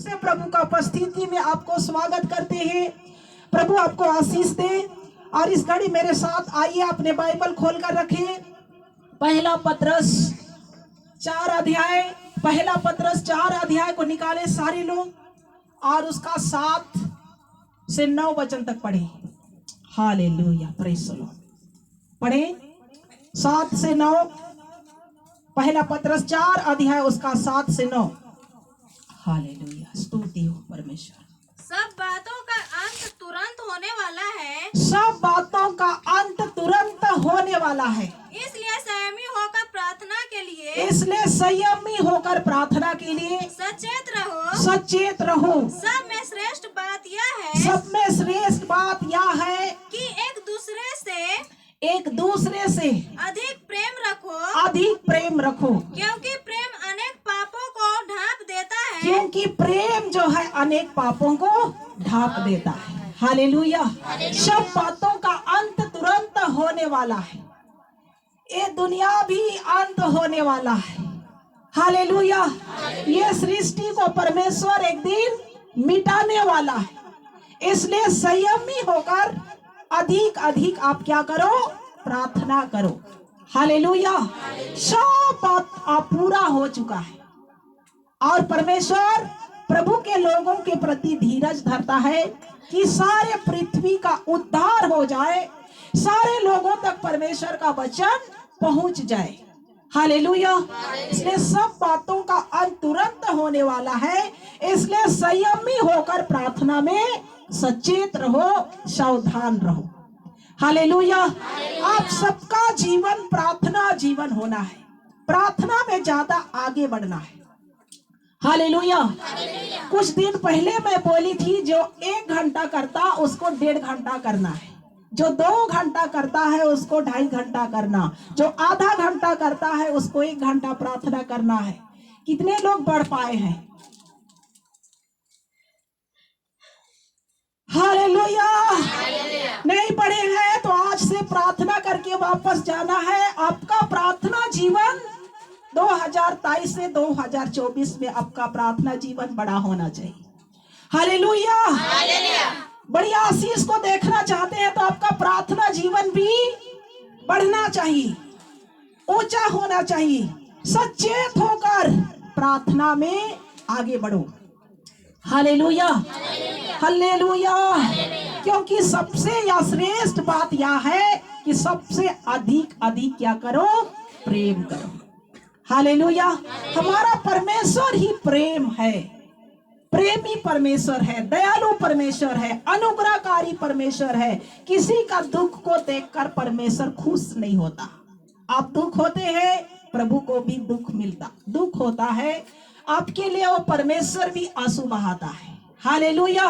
से प्रभु का उपस्थिति में आपको स्वागत करते हैं। प्रभु आपको आशीष दे। और इस घड़ी मेरे साथ आइए, अपने बाइबल खोलकर रखें। पहला पत्रस 4 अध्याय को निकाले सारे लोग और उसका 7 से 9 वचन तक पढ़े। Hallelujah, praise the Lord. पढ़े 7 से 9। पहला पत्रस 4 अध्याय उसका 7 से 9। हालेलुया, स्तुति हो परमेश्वर। सब बातों का अंत तुरंत होने वाला है। सब बातों का अंत तुरंत होने वाला है। इसलिए संयमी होकर प्रार्थना के लिए सचेत रहो। सब में श्रेष्ठ बात यह है कि एक दूसरे से अधिक प्रेम रखो। क्योंकि प्रेम अनेक पापों को ढांप देता है। हालेलुया। सब बातों का अंत तुरंत होने वाला है। ये दुनिया भी अंत होने वाला है। हालेलुया। ये सृष्टि को परमेश्वर एक दिन मिटाने वाला है। इसलिए संयमी होकर अधिक आप क्या करो? प्रार्थना करो। हालेलुया। सब बात पूरा हो चुका है और परमेश्वर प्रभु के लोगों के प्रति धीरज धरता है कि सारे पृथ्वी का उद्धार हो जाए, सारे लोगों तक परमेश्वर का वचन पहुंच जाए। हालेलुया। इसलिए सब बातों का अंत तुरंत होने वाला है। इसलिए संयमी होकर प्रार्थना में सचेत रहो, सावधान रहो। हालेलुया। आप सबका जीवन प्रार्थना जीवन होना है। प्रार्थना में ज्यादा आगे बढ़ना है। हालेलुया। कुछ दिन पहले मैं बोली थी, जो 1 घंटा करता उसको 1.5 घंटा करना है, जो 2 घंटा करता है उसको 2.5 घंटा करना, जो आधा घंटा करता है उसको 1 घंटा प्रार्थना करना है। कितने लोग बढ़ पाए हैं? हालेलुया। नहीं पढ़े हैं तो आज से प्रार्थना करके वापस जाना है। आपका प्रार्थना जीवन 2023 से 2024 में आपका प्रार्थना जीवन बड़ा होना चाहिए। हालेलुया। बड़ी आशीष को देखना चाहते हैं तो आपका प्रार्थना जीवन भी बढ़ना चाहिए, ऊंचा होना चाहिए। सचेत होकर प्रार्थना में आगे बढ़ो। Hallelujah, hallelujah. क्योंकि सबसे श्रेष्ठ बात यह है कि सबसे अधिक क्या करो? प्रेम करो। हालेलुया। हमारा परमेश्वर ही प्रेम है, प्रेमी परमेश्वर है, दयालु परमेश्वर है, अनुग्रहकारी परमेश्वर है। किसी का दुख को देखकर परमेश्वर खुश नहीं होता। आप दुख होते हैं, प्रभु को भी दुख होता है आपके लिए। वो परमेश्वर भी आंसू बहाता है। हालेलुया।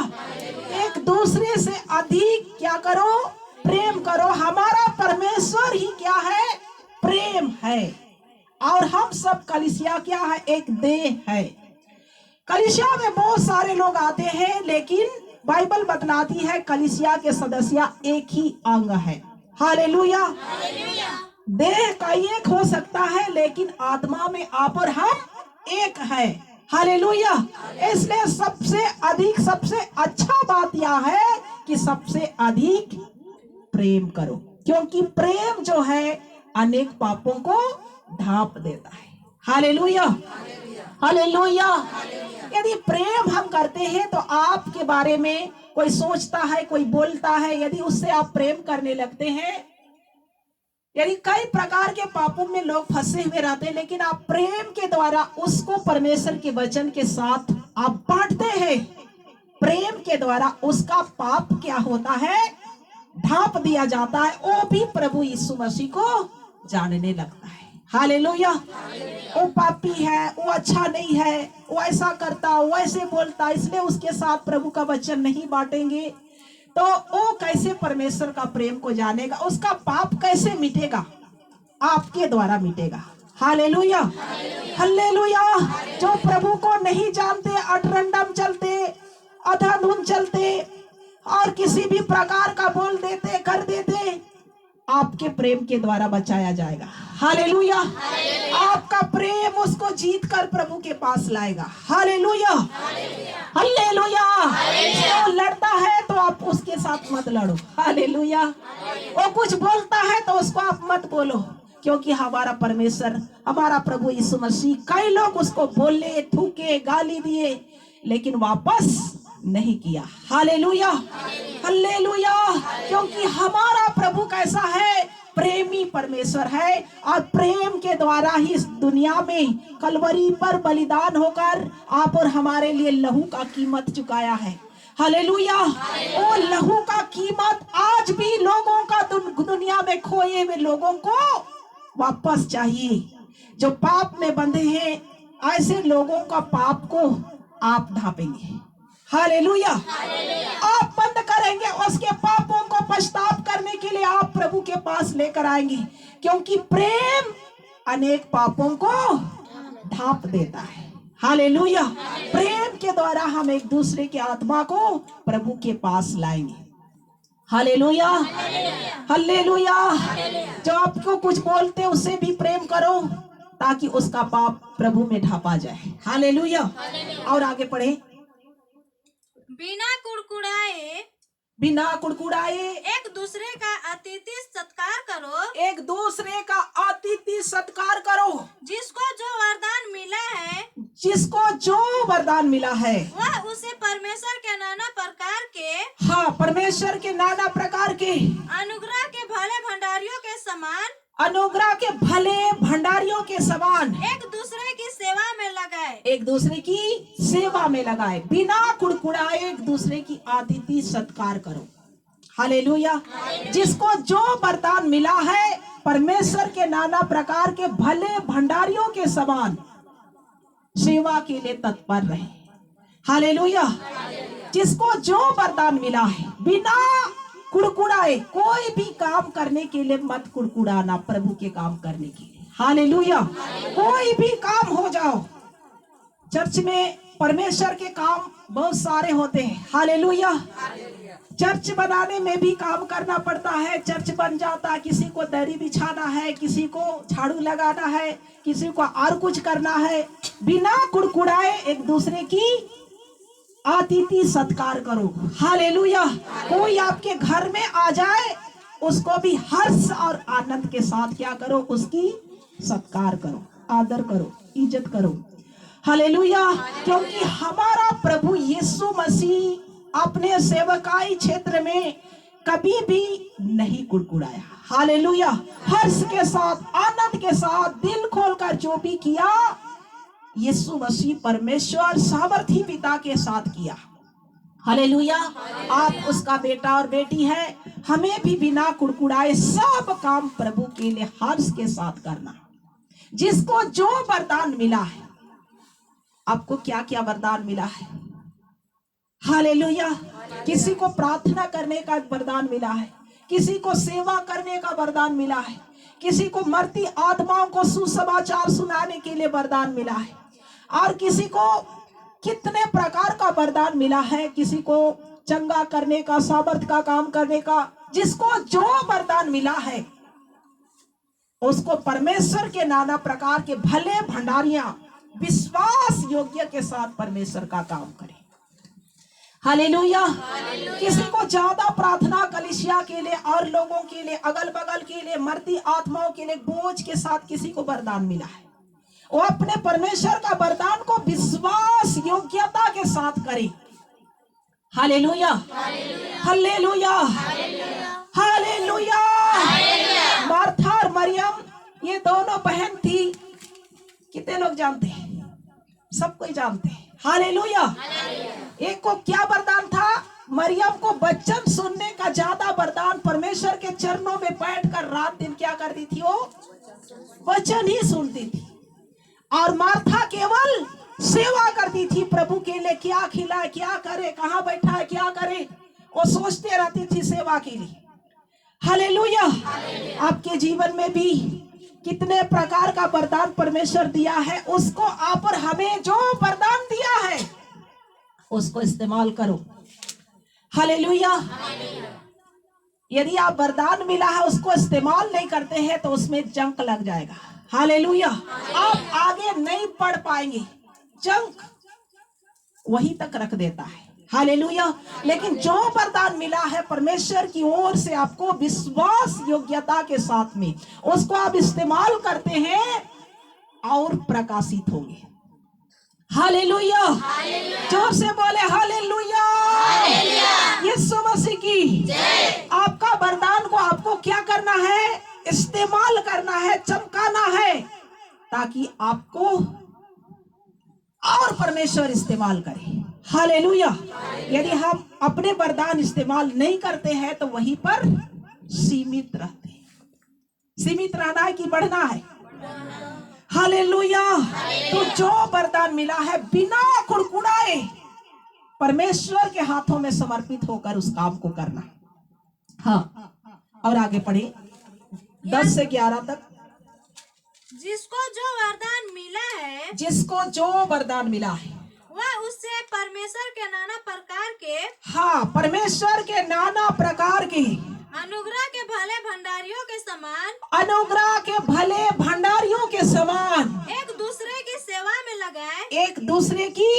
एक दूसरे से अधिक क्या करो? प्रेम करो। हमारा परमेश्वर ही क्या है? प्रेम है। और हम सब कलीसिया क्या है? एक देह है। कलीसिया में बहुत सारे लोग आते हैं, लेकिन बाइबल बतलाती है कलीसिया के सदस्य एक ही अंग है। हालेलुया। देह का एक हो सकता है, लेकिन आत्मा में आप और हम एक है। हालेलुया। इसलिए सबसे अच्छा बात यह है कि सबसे अधिक प्रेम करो। क्योंकि प्रेम जो है अनेक पापों को ढांप देता है। Hallelujah, hallelujah. यदि प्रेम हम करते हैं तो आपके बारे में कोई सोचता है, कोई बोलता है। यदि उससे आप प्रेम करने लगते हैं, यदि कई प्रकार के पापों में लोग फंसे हुए रहते हैं, लेकिन आप प्रेम के द्वारा उसको परमेश्वर के वचन के साथ आप बांटते हैं, प्रेम के द्वारा उसका पाप क्या होता है? ढांप दिया जाता है। वो भी प्रभु यीशु मसीह को जानने लगता है। हालेलुया। वो पापी है, वो अच्छा नहीं है, वो ऐसा करता, वो ऐसे बोलता, इसलिए उसके साथ प्रभु का वचन नहीं बांटेंगे। तो वो कैसे परमेश्वर का प्रेम को जानेगा? उसका पाप कैसे मिटेगा? आपके द्वारा मिटेगा। Hallelujah, hallelujah. जो प्रभु को नहीं जानते, अटरंडम चलते, अधाधुन चलते और किसी भी प्रकार का बोल देते, कर देते, आपके प्रेम के द्वारा बचाया जाएगा। हालेलुया। आपका प्रेम उसको जीत कर प्रभु के पास लाएगा। हालेलुया। साथ मत लड़ो। हालेलुया। वो कुछ बोलता है तो उसको आप मत बोलो, क्योंकि हमारा परमेश्वर, हमारा प्रभु यीशु मसीह, कई लोग उसको बोले, थूके, गाली दिए, लेकिन वापस नहीं किया। Hallelujah, hallelujah. क्योंकि हमारा प्रभु कैसा है? प्रेमी परमेश्वर है, और प्रेम के द्वारा ही इस दुनिया में कलवरी पर बलिदान होकर आप और हमारे लिए लहू का कीमत चुकाया है। हालेलुया। वो लहू का कीमत आज भी लोगों का दुनिया में खोए हुए लोगों को वापस चाहिए। जो पाप में बंधे हैं, ऐसे लोगों का पाप को आप ढांपेंगे। हालेलुया। आप बंद करेंगे, उसके पापों को पश्चाताप करने के लिए आप प्रभु के पास लेकर आएंगे, क्योंकि प्रेम अनेक पापों को ढांप देता है। हालेलुया। प्रेम के द्वारा हम एक दूसरे के आत्मा को प्रभु के पास लाएंगे। Hallelujah, hallelujah. जो आपको कुछ बोलते उससे भी प्रेम करो, ताकि उसका पाप प्रभु में ढापा जाए। हालेलुया। और आगे पढ़े। बिना कुड़कुड़ाए, बिना कुड़कुड़ाए एक दूसरे का अतिथि सत्कार करो, एक दूसरे का अतिथि सत्कार करो। जिसको जो वरदान मिला है, जिसको जो वरदान मिला है, वह उसे परमेश्वर के नाना प्रकार के, हाँ, परमेश्वर के नाना प्रकार के अनुग्रह के भले भंडारियों के समान, अनुग्रह के भले भंडारियों के समान एक दूसरे की सेवा में लगाए, एक दूसरे की सेवा में लगाए। बिना कुड़कुड़ाए एक दूसरे की अतिथि सत्कार करो। हालेलुया। जिसको जो वरदान मिला है, परमेश्वर के नाना प्रकार के भले भंडारियों के समान सेवा के लिए तत्पर रहे। हालेलुया। जिसको जो वरदान मिला है, बिना कुड़कुड़ाए, कोई भी काम करने के लिए मत कुड़कुड़ाना, प्रभु के काम करने के लिए। हालेलुया। कोई भी काम हो जाओ, चर्च में परमेश्वर के काम बहुत सारे होते हैं। हालेलुया। चर्च बनाने में भी काम करना पड़ता है। चर्च बन जाता है, किसी को दरी बिछाना है, किसी को झाड़ू लगाना है, किसी को और कुछ करना है। बिना कुड़कुड़ाए एक दूसरे की अतिथि सत्कार करो। हालेलुया। कोई आपके घर में आ जाए, उसको भी हर्ष और आनंद के साथ क्या करो? उसकी सत्कार करो, आदर करो, इज्जत करो। हालेलुया। क्योंकि हमारा प्रभु यीशु मसीह अपने सेवकाई क्षेत्र में कभी भी नहीं कुड़कुड़ाया। हालेलुया। हर्ष के साथ, आनंद के साथ, दिल खोलकर जो भी किया, यीशु मसीह परमेश्वर सामर्थी पिता के साथ किया। हालेलुया। आप उसका बेटा और बेटी है। हमें भी बिना कुड़कुड़ाए सब काम प्रभु के लिए हर्ष के साथ करना। जिसको जो वरदान मिला है, आपको क्या क्या वरदान मिला है? हालेलुया। किसी को प्रार्थना करने का वरदान मिला है, किसी को सेवा करने का वरदान मिला है, किसी को मरती आत्माओं को सुसमाचार सुनाने के लिए वरदान मिला है, और किसी को कितने प्रकार का वरदान मिला है, किसी को चंगा करने का, सामर्थ का काम करने का। जिसको जो वरदान मिला है, उसको परमेश्वर के नाना प्रकार के भले भंडारियां विश्वास योग्य के साथ परमेश्वर का काम करें। हालेलुया। किसी को ज्यादा प्रार्थना कलीसिया के लिए और लोगों के लिए, अगल बगल के लिए, मरती आत्माओं के लिए बोझ के साथ किसी को वरदान मिला है, वो अपने परमेश्वर का वरदान को विश्वास योग्यता के साथ करे। Hallelujah, hallelujah, hallelujah. मार्था और मरियम, ये दोनों बहन थी। कितने लोग जानते हैं? सब कोई जानते हैं। हालेलुया। एक को क्या वरदान था? मरियम को वचन सुनने का ज्यादा वरदान। परमेश्वर के चरणों में बैठकर रात दिन क्या करती थी? वो वचन ही सुनती थी। और मार्था केवल सेवा करती थी प्रभु के लिए। क्या खिलाए, क्या करे, कहाँ बैठा है, क्या करे, वो सोचते रहती थी सेवा के लिए। हालेलुया। आपके जीवन में भी कितने प्रकार का वरदान परमेश्वर दिया है, उसको आप और हमें जो वरदान दिया है उसको इस्तेमाल करो। हालेलुया। यदि आप वरदान मिला है उसको इस्तेमाल नहीं करते हैं तो उसमें जंक लग जाएगा। हालेलुया। आप आगे नहीं पढ़ पाएंगे, जंक वहीं तक रख देता है। हालेलुया। लेकिन जो वरदान मिला है परमेश्वर की ओर से आपको विश्वास योग्यता के साथ में उसको आप इस्तेमाल करते हैं और प्रकाशित होंगे। हालेलुया। जोर से बोले हालेलुया। यीशु मसीह की आपका वरदान को आपको क्या करना है? इस्तेमाल करना है, चमकाना है, ताकि आपको और परमेश्वर इस्तेमाल करे। हालेलुया। यदि हम अपने वरदान इस्तेमाल नहीं करते हैं तो वहीं पर सीमित रहते हैं। सीमित रहना है कि बढ़ना है? हालेलुया। तो जो वरदान मिला है बिना कुड़कुड़ाए परमेश्वर के हाथों में समर्पित होकर उस काम को करना। हाँ, और आगे पढ़े 10 से 11 तक। जिसको जो वरदान मिला है, जिसको जो वरदान मिला है वह उससे परमेश्वर के नाना प्रकार के, हाँ, परमेश्वर के नाना प्रकार के अनुग्रह के भले भंडारियों के समान, अनुग्रह के भले भंडारियों के समान एक दूसरे की सेवा में लगाए, एक दूसरे की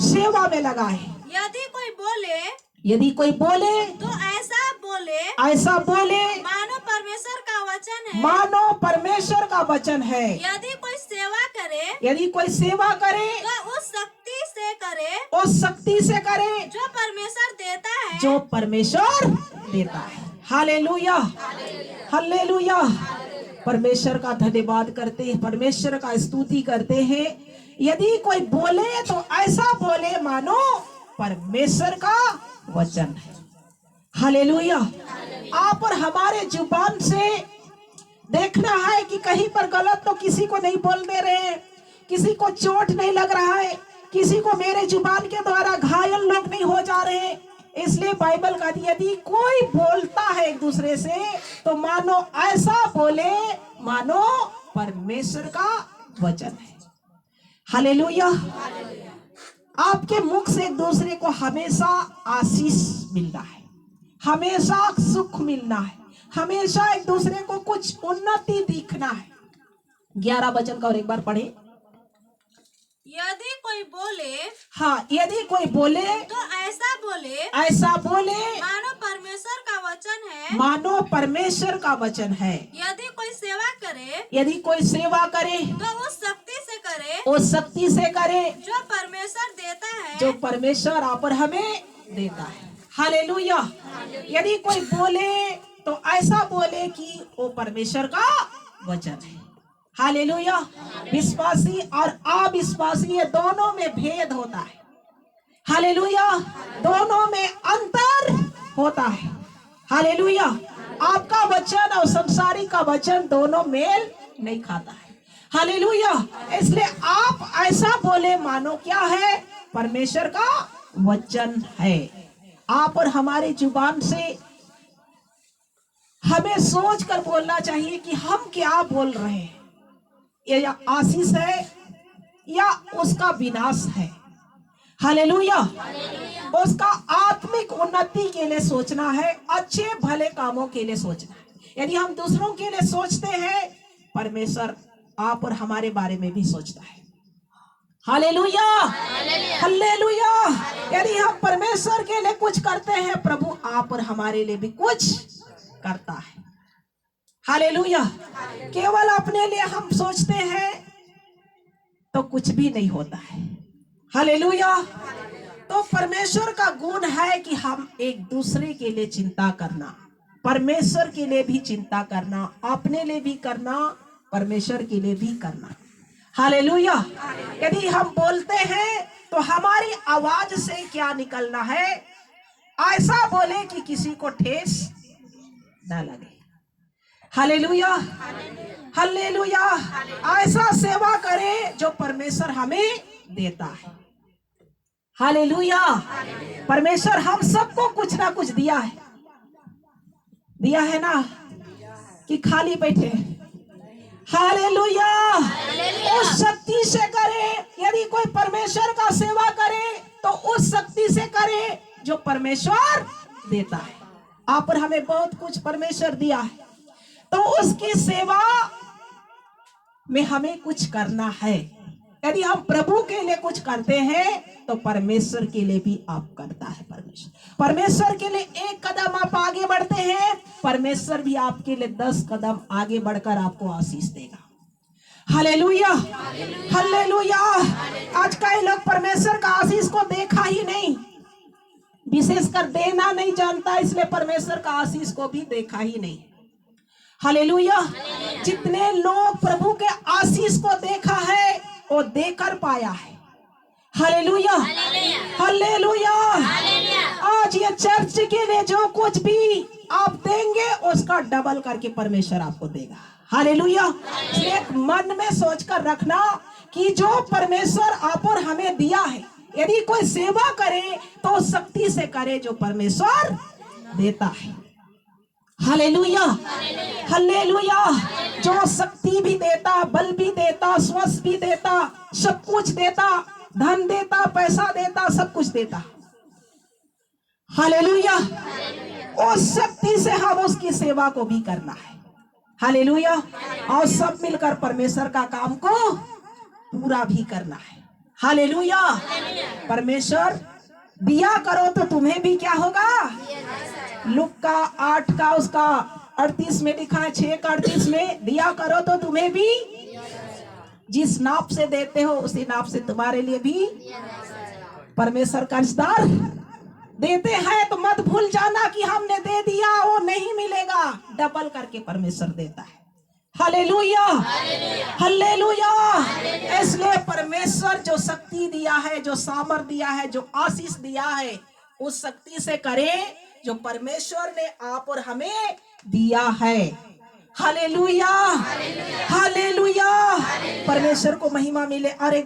सेवा में लगाए। यदि कोई बोले यदि कोई बोले तो ऐसा बोले ऐसा बोले मानो परमेश्वर का वचन है, मानो परमेश्वर का वचन है। यदि कोई सेवा करे यदि कोई सेवा करे तो उस शक्ति से करे, उस शक्ति से करे जो परमेश्वर देता है, जो परमेश्वर देता है। हालेलुया। हालेलुया। परमेश्वर का धन्यवाद करते हैं, परमेश्वर का स्तुति करते हैं। यदि कोई बोले तो ऐसा बोले मानो परमेश्वर का वचन है। हालेलुया। आप और हमारे जुबान से देखना है कि कहीं पर गलत तो किसी को नहीं बोल दे रहे हैं, किसी को चोट नहीं लग रहा है, किसी को मेरे जुबान के द्वारा घायल लोग नहीं हो जा रहे हैं। इसलिए बाइबल कहती है यदि कोई बोलता है एक दूसरे से तो मानो ऐसा बोले मानो परमेश्वर का वचन है। हालेलुया। आपके मुख से एक दूसरे को हमेशा आशीष मिलना है, हमेशा सुख मिलना है, हमेशा एक दूसरे को कुछ उन्नति दिखना है। 11 वचन का और एक बार पढ़े। यदि कोई बोले, हाँ, यदि कोई बोले तो ऐसा बोले मानो परमेश्वर का वचन है, मानो परमेश्वर का वचन है। यदि कोई सेवा करे यदि कोई सेवा करे तो उस शक्ति से करे, उस शक्ति से करे जो परमेश्वर देता है, जो परमेश्वर आप और हमें देता है। हालेलुया। यदि कोई बोले तो ऐसा बोले कि वो परमेश्वर का वचन है। हालेलुया। विश्वासी और अविश्वासी ये दोनों में भेद होता है। हालेलुया। दोनों में अंतर होता है। हालेलुया। आपका वचन और संसारिक का वचन दोनों मेल नहीं खाता है। हालेलुया। इसलिए आप ऐसा बोले मानो क्या है? परमेश्वर का वचन है। आप और हमारे जुबान से हमें सोच कर बोलना चाहिए कि हम क्या बोल रहे हैं, या आशीष है या उसका विनाश है। हालेलुया। उसका आत्मिक उन्नति के लिए सोचना है, अच्छे भले कामों के लिए सोचना है। यदि हम दूसरों के लिए सोचते हैं परमेश्वर आप और हमारे बारे में भी सोचता है। हालेलुया। हालेलुया। यदि हम परमेश्वर के लिए कुछ करते हैं प्रभु आप और हमारे लिए भी कुछ करता है। हालेलुया। केवल अपने लिए हम सोचते हैं तो कुछ भी नहीं होता है। हालेलुया। तो परमेश्वर का गुण है कि हम एक दूसरे के लिए चिंता करना, परमेश्वर के लिए भी चिंता करना, अपने लिए भी करना, परमेश्वर के लिए भी करना। हालेलुया। यदि हम बोलते हैं तो हमारी आवाज से क्या निकलना है? ऐसा बोले कि किसी को ठेस ना लगे। हालेलुया। हालेलुया। ऐसा सेवा करे जो परमेश्वर हमें देता है। हालेलुया। परमेश्वर हम सबको कुछ ना कुछ दिया है ना, कि खाली बैठे? हालेलुया। उस शक्ति से करे। यदि कोई परमेश्वर का सेवा करे तो उस शक्ति से करे जो परमेश्वर देता है। आप और हमें बहुत कुछ परमेश्वर दिया है, तो उसकी सेवा में हमें कुछ करना है। यदि हम प्रभु के लिए कुछ करते हैं तो परमेश्वर के लिए भी आप करता है। परमेश्वर के लिए एक कदम आप आगे बढ़ते हैं, परमेश्वर भी आपके लिए 10 कदम आगे बढ़कर आपको आशीष देगा। Hallelujah, hallelujah. आज कई लोग परमेश्वर का आशीष को देखा ही नहीं, विशेषकर देना नहीं जानता, इसलिए परमेश्वर का आशीष को भी देखा ही नहीं। हालेलुया। जितने लोग प्रभु के आशीष को देखा है वो देकर पाया है। Hallelujah, hallelujah. आज ये चर्च के लिए जो कुछ भी आप देंगे उसका डबल करके परमेश्वर आपको देगा। हालेलुया। एक मन में सोचकर रखना कि जो परमेश्वर आप और हमें दिया है, यदि कोई सेवा करे तो शक्ति से करे जो परमेश्वर देता है। Hallelujah, hallelujah. जो शक्ति भी देता, बल भी देता, स्वास्थ्य भी देता, सब कुछ देता, धन देता, पैसा देता, सब कुछ देता। हालेलुया। उस शक्ति से हम उसकी सेवा को भी करना है। हालेलुया। और सब मिलकर परमेश्वर का काम को पूरा भी करना है। हालेलुया। परमेश्वर दिया करो तो तुम्हें भी क्या होगा। लुका 8 का उसका 38 में लिखा है, 6 का 38 में, दिया करो तो तुम्हें भी, जिस नाप से देते हो उसी नाप से तुम्हारे लिए भी परमेश्वर कर्जदार देते हैं। तो मत भूल जाना कि हमने दे दिया, वो नहीं मिलेगा, डबल करके परमेश्वर देता है। Hallelujah, hallelujah. इसलिए परमेश्वर जो शक्ति दिया है, जो सामर्थ दिया है, जो आशीष दिया है, उस शक्ति से करें जो परमेश्वर ने आप और हमें दिया है। Hallelujah, hallelujah. परमेश्वर को महिमा मिले। और एक बार